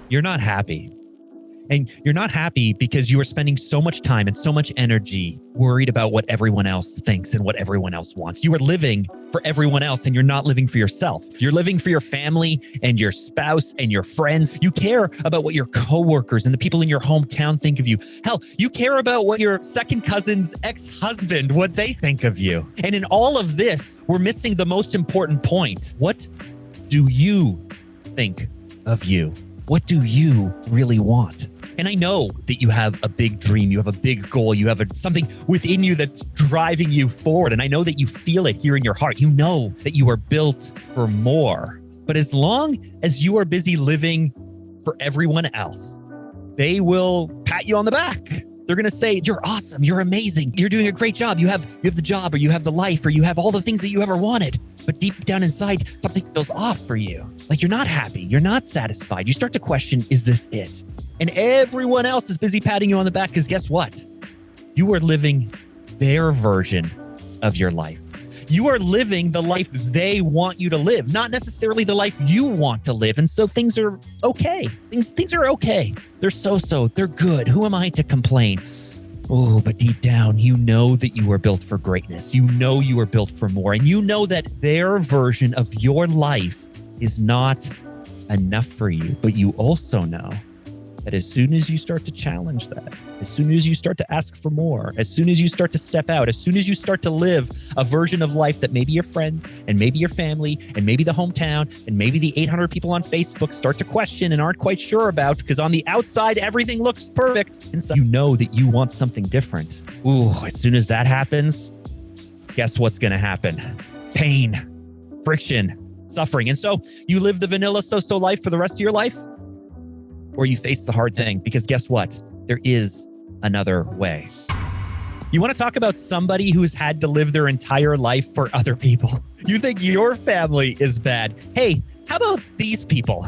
you're not happy. And you're not happy because you are spending so much time and so much energy worried about what everyone else thinks and what everyone else wants. You are living for everyone else and you're not living for yourself. You're living for your family and your spouse and your friends. You care about what your coworkers and the people in your hometown think of you. Hell, you care about what your second cousin's ex-husband, what they think of you. And in all of this, we're missing the most important point. What do you think of you? What do you really want? And I know that you have a big dream, you have a big goal, you have something within you that's driving you forward. And I know that you feel it here in your heart. You know that you are built for more. But as long as you are busy living for everyone else, they will pat you on the back. They're going to say, you're awesome, you're amazing, you're doing a great job. You have the job, or you have the life, or you have all the things that you ever wanted. But deep down inside, something feels off for you. Like you're not happy, you're not satisfied. You start to question, is this it? And everyone else is busy patting you on the back because guess what? You are living their version of your life. You are living the life they want you to live, not necessarily the life you want to live. And so things are okay. Things are okay. They're so-so. They're good. Who am I to complain? Oh, but deep down, you know that you are built for greatness. You know you are built for more. And you know that their version of your life is not enough for you. But you also know that as soon as you start to challenge that, as soon as you start to ask for more, as soon as you start to step out, as soon as you start to live a version of life that maybe your friends and maybe your family and maybe the hometown and maybe the 800 people on Facebook start to question and aren't quite sure about, because on the outside, everything looks perfect. Inside, you know that you want something different. Ooh, as soon as that happens, guess what's going to happen? Pain, friction, suffering. And so you live the vanilla so-so life for the rest of your life, or you face the hard thing, because guess what? There is another way. You want to talk about somebody who's had to live their entire life for other people? You think your family is bad? Hey, how about these people?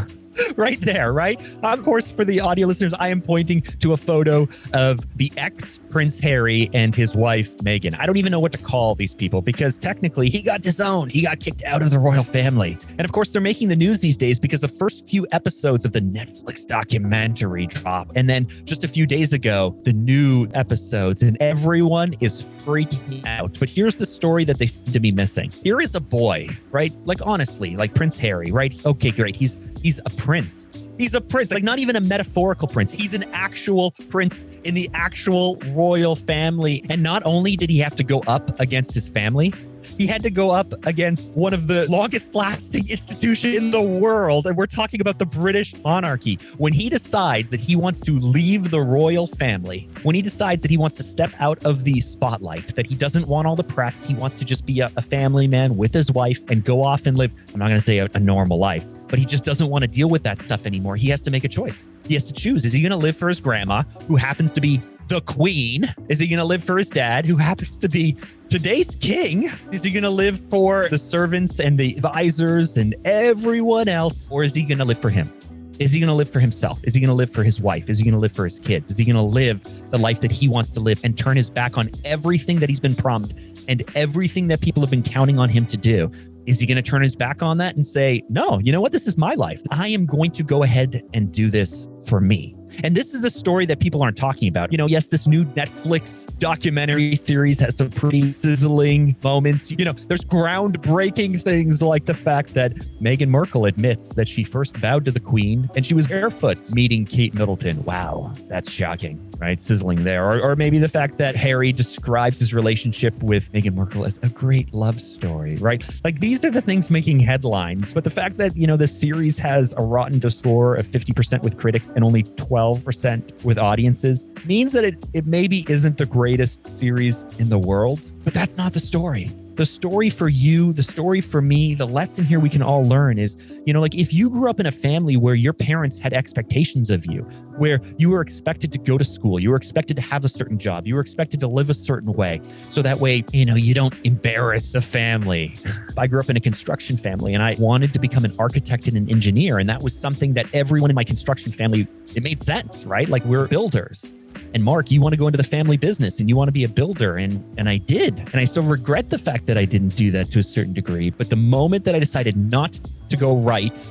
Right there, right? Of course, for the audio listeners, I am pointing to a photo of the ex-Prince Harry and his wife, Meghan. I don't even know what to call these people because technically he got disowned. He got kicked out of the royal family. And of course, they're making the news these days because the first few episodes of the Netflix documentary dropped. And then just a few days ago, the new episodes, and everyone is freaking out. But here's the story that they seem to be missing. Here is a boy, right? Like honestly, like Prince Harry, right? Okay, great. He's a prince. He's a prince, like not even a metaphorical prince. He's an actual prince in the actual royal family. And not only did he have to go up against his family, he had to go up against one of the longest lasting institutions in the world. And we're talking about the British monarchy. When he decides that he wants to leave the royal family, when he decides that he wants to step out of the spotlight, that he doesn't want all the press, he wants to just be a family man with his wife and go off and live, I'm not going to say a normal life, but he just doesn't want to deal with that stuff anymore. He has to make a choice. He has to choose. Is he going to live for his grandma, who happens to be the queen? Is he going to live for his dad, who happens to be today's king? Is he going to live for the servants and the advisors and everyone else? Or is he going to live for him? Is he going to live for himself? Is he going to live for his wife? Is he going to live for his kids? Is he going to live the life that he wants to live and turn his back on everything that he's been promised and everything that people have been counting on him to do? Is he going to turn his back on that and say, no, you know what? This is my life. I am going to go ahead and do this for me. And this is the story that people aren't talking about. You know, yes, this new Netflix documentary series has some pretty sizzling moments. You know, there's groundbreaking things like the fact that Meghan Markle admits that she first bowed to the Queen and she was barefoot meeting Kate Middleton. Wow, that's shocking, right? Sizzling there. Or maybe the fact that Harry describes his relationship with Meghan Markle as a great love story, right? Like these are the things making headlines. But the fact that, you know, the series has a Rotten score of 50% with critics and only 12% with audiences means that it maybe isn't the greatest series in the world, but that's not the story. The story for you, the story for me, the lesson here we can all learn is, you know, like if you grew up in a family where your parents had expectations of you, where you were expected to go to school, you were expected to have a certain job, you were expected to live a certain way, so that way, you know, you don't embarrass the family. I grew up in a construction family and I wanted to become an architect and an engineer. And that was something that everyone in my construction family, it made sense, right? Like we're builders. And Mark, you want to go into the family business and you want to be a builder. And I did. And I still regret the fact that I didn't do that to a certain degree. But the moment that I decided not to go right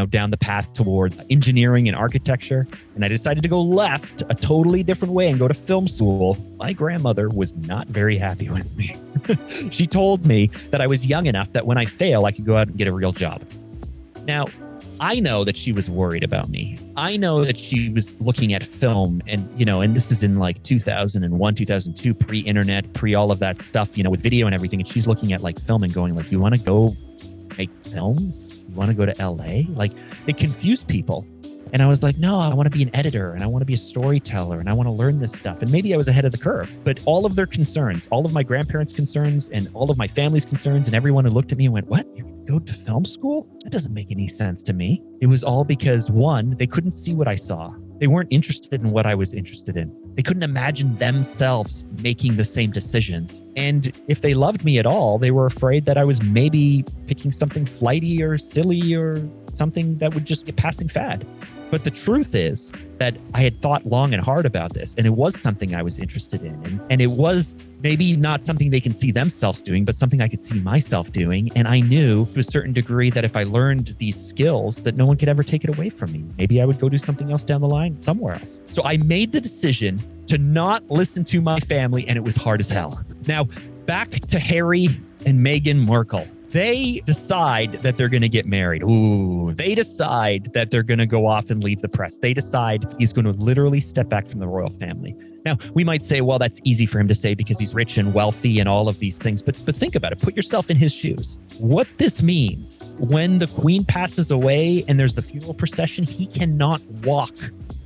down the path towards engineering and architecture. And I decided to go left a totally different way and go to film school. My grandmother was not very happy with me. She told me that I was young enough that when I fail, I could go out and get a real job. Now, I know that she was worried about me. I know that she was looking at film and this is in like 2001, 2002, pre-internet, pre all of that stuff, with video and everything. And she's looking at like film and going like, you want to go make films? You want to go to LA? Like, it confused people. And I was like, no, I want to be an editor and I want to be a storyteller and I want to learn this stuff. And maybe I was ahead of the curve, but all of their concerns, all of my grandparents' concerns and all of my family's concerns and everyone who looked at me and went, what? You're going to go to film school? That doesn't make any sense to me. It was all because, one, they couldn't see what I saw. They weren't interested in what I was interested in. They couldn't imagine themselves making the same decisions. And if they loved me at all, they were afraid that I was maybe picking something flighty or silly or something that would just be a passing fad. But the truth is that I had thought long and hard about this, and it was something I was interested in. And it was maybe not something they can see themselves doing, but something I could see myself doing. And I knew to a certain degree that if I learned these skills, that no one could ever take it away from me. Maybe I would go do something else down the line somewhere else. So I made the decision to not listen to my family, and it was hard as hell. Now, back to Harry and Meghan Markle. They decide that they're going to get married. Ooh, they decide that they're going to go off and leave the press. They decide he's going to literally step back from the royal family. Now, we might say, well, that's easy for him to say because he's rich and wealthy and all of these things. But think about it. Put yourself in his shoes. What this means, when the queen passes away and there's the funeral procession, he cannot walk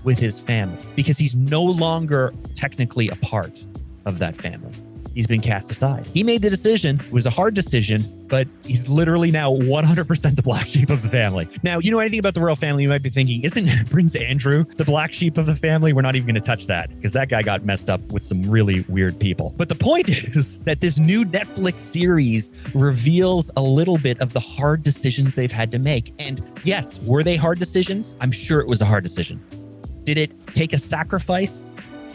with his family because he's no longer technically a part of that family. He's been cast aside. He made the decision. It was a hard decision, but he's literally now 100% the black sheep of the family. Now, you know anything about the royal family, you might be thinking, isn't Prince Andrew the black sheep of the family? We're not even going to touch that because that guy got messed up with some really weird people. But the point is that this new Netflix series reveals a little bit of the hard decisions they've had to make. And yes, were they hard decisions? I'm sure it was a hard decision. Did it take a sacrifice?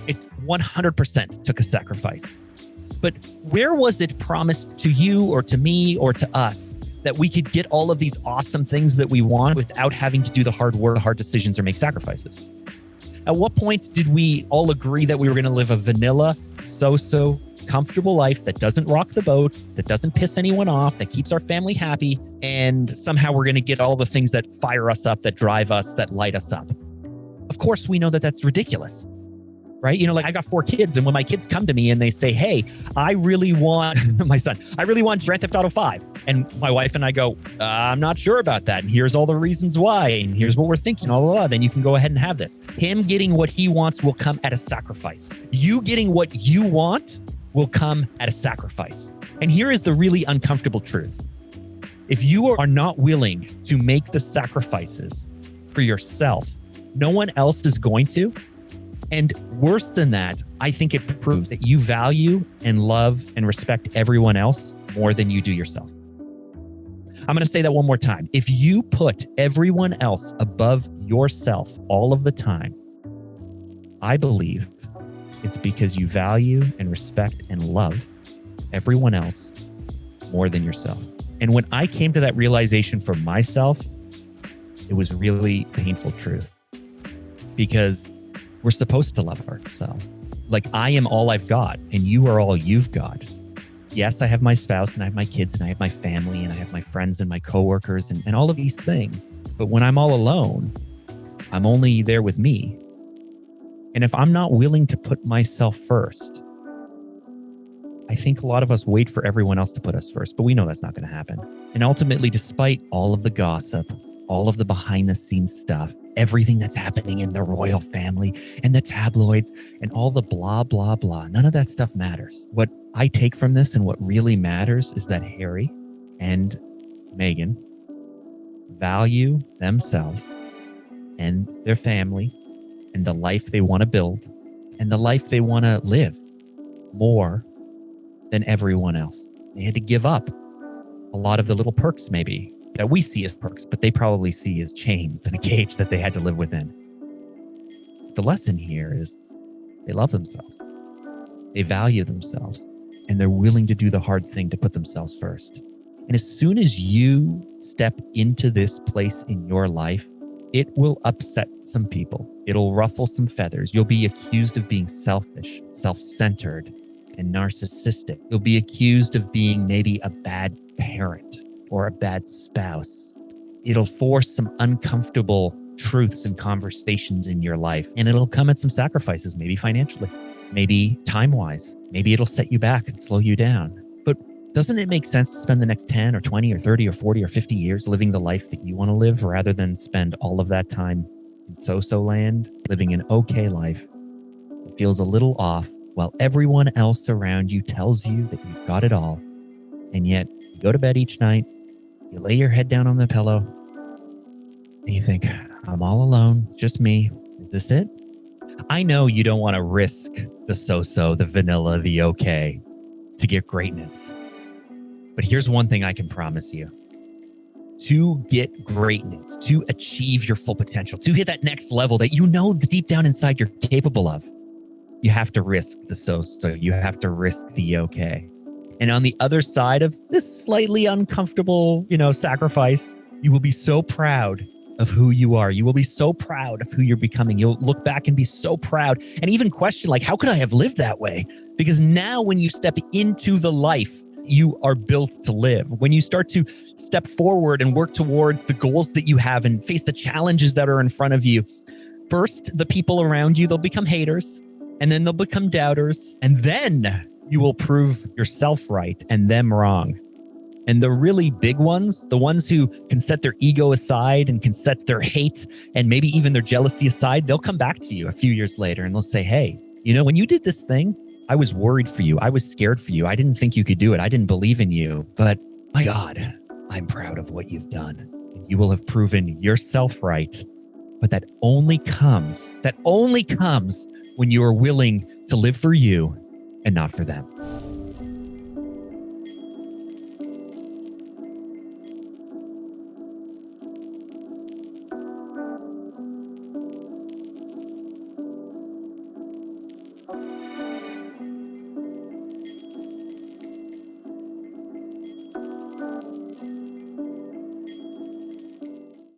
It 100% took a sacrifice. But where was it promised to you or to me or to us that we could get all of these awesome things that we want without having to do the hard work, the hard decisions, or make sacrifices? At what point did we all agree that we were going to live a vanilla, so comfortable life that doesn't rock the boat, that doesn't piss anyone off, that keeps our family happy, and somehow we're going to get all the things that fire us up, that drive us, that light us up? Of course, we know that that's ridiculous. Right? Like I got 4 kids, and when my kids come to me and they say, hey, I really want, my son, I really want Grand Theft Auto 5. And my wife and I go, I'm not sure about that. And here's all the reasons why. And here's what we're thinking. Blah, blah, blah. Then you can go ahead and have this. Him getting what he wants will come at a sacrifice. You getting what you want will come at a sacrifice. And here is the really uncomfortable truth. If you are not willing to make the sacrifices for yourself, no one else is going to. And worse than that, I think it proves that you value and love and respect everyone else more than you do yourself. I'm going to say that one more time. If you put everyone else above yourself all of the time, I believe it's because you value and respect and love everyone else more than yourself. And when I came to that realization for myself, it was really painful truth, because we're supposed to love ourselves. Like, I am all I've got and you are all you've got. Yes, I have my spouse and I have my kids and I have my family and I have my friends and my coworkers and all of these things. But when I'm all alone, I'm only there with me. And if I'm not willing to put myself first, I think a lot of us wait for everyone else to put us first, but we know that's not going to happen. And ultimately, despite all of the gossip, all of the behind the scenes stuff, everything that's happening in the royal family and the tabloids and all the blah, blah, blah, none of that stuff matters. What I take from this and what really matters is that Harry and Meghan value themselves and their family and the life they want to build and the life they want to live more than everyone else. They had to give up a lot of the little perks maybe that we see as perks, but they probably see as chains and a cage that they had to live within. The lesson here is they love themselves. They value themselves, and they're willing to do the hard thing to put themselves first. And as soon as you step into this place in your life, it will upset some people. It'll ruffle some feathers. You'll be accused of being selfish, self-centered, and narcissistic. You'll be accused of being maybe a bad parent or a bad spouse. It'll force some uncomfortable truths and conversations in your life. And it'll come at some sacrifices, maybe financially, maybe time-wise. Maybe it'll set you back and slow you down. But doesn't it make sense to spend the next 10 or 20 or 30 or 40 or 50 years living the life that you want to live rather than spend all of that time in so-so land, living an okay life that feels a little off while everyone else around you tells you that you've got it all. And yet you go to bed each night, you lay your head down on the pillow, and you think, I'm all alone, it's just me. Is this it? I know you don't want to risk the so-so, the vanilla, the okay to get greatness. But here's one thing I can promise you. To get greatness, to achieve your full potential, to hit that next level that you know deep down inside you're capable of, you have to risk the so-so. You have to risk the okay. And on the other side of this slightly uncomfortable, sacrifice, you will be so proud of who you are. You will be so proud of who you're becoming. You'll look back and be so proud and even question, like, how could I have lived that way? Because now when you step into the life you are built to live, when you start to step forward and work towards the goals that you have and face the challenges that are in front of you, first, the people around you, they'll become haters, and then they'll become doubters, and then you will prove yourself right and them wrong. And the really big ones, the ones who can set their ego aside and can set their hate and maybe even their jealousy aside, they'll come back to you a few years later and they'll say, hey, when you did this thing, I was worried for you. I was scared for you. I didn't think you could do it. I didn't believe in you. But my God, I'm proud of what you've done. You will have proven yourself right. But that only comes when you are willing to live for you and not for them.